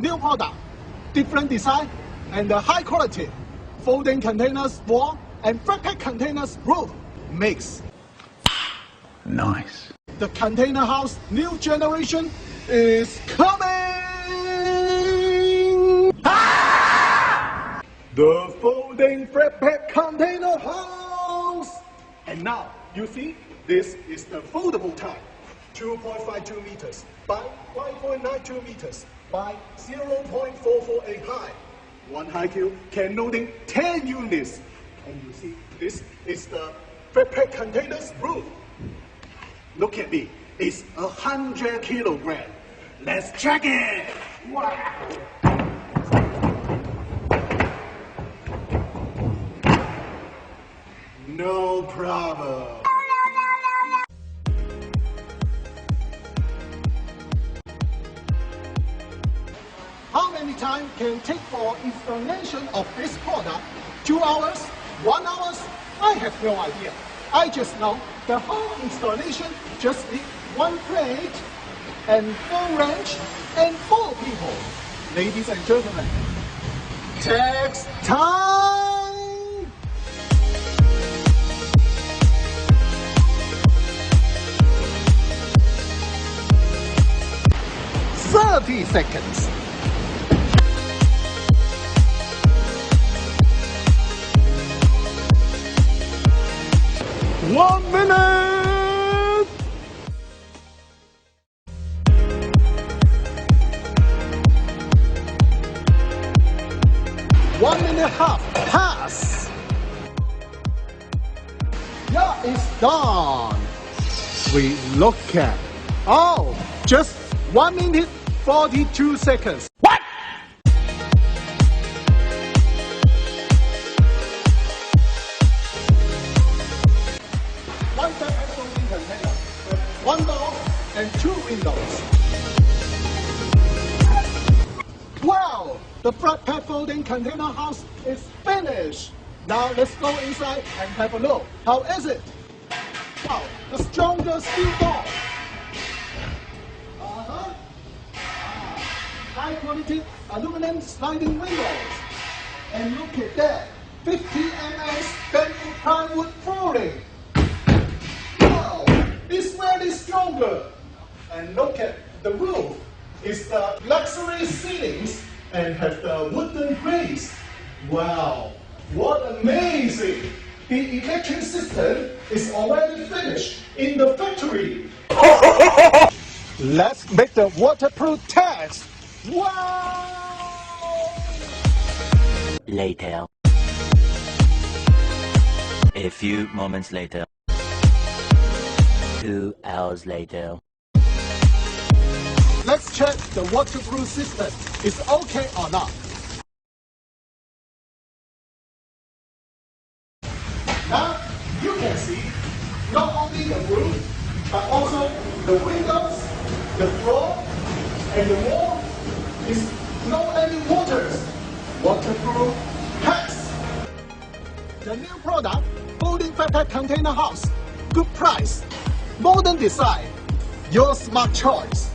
new product, different design, and the high quality folding containers wall and flat pack containers roof mix. Nice. The container house new generation is coming! Ah! The folding flat pack container house! And now, you see, this is the foldable type. 2.52 meters by 5.92 meters by 0.448 high. One high cube can loading 10 units. And you see, this is the flat pack containers roof. Look at me, it's 100 kilograms. Let's check it! Wow! No problem. How many time can take for installation of this product? 2 hours? 1 hour? I have no idea. I just know the whole installation just need 1 plate and 4 wrench and 4 people. Ladies and gentlemen, tax time! 30 seconds. One minute! One minute half pass. Yeah, it's done. We look at. Oh, just 1 minute 42 seconds. What? One flat pack folding container with 1 door and 2 windows. Wow! The flat pack folding container house is finished. Now let's go inside and have a look. How is it? Wow, the stronger steel door. High quality aluminum sliding windows. And look at that, 50 mm bamboo plywood flooring. Wow, it's really stronger. And look at the roof. It's the luxury ceilings and have the wooden grates. Wow, what amazing! The electric system is already finished in the factory. Let's make the waterproof test. Wow! Later. A few moments later. 2 hours later. Let's check the waterproof system is okay or not. Now you can see not only the roof but also the windows, the floor, and the wall is no any waters. Waterproof packs. The new product, folding flat pack container house. Good price, modern design. Your smart choice.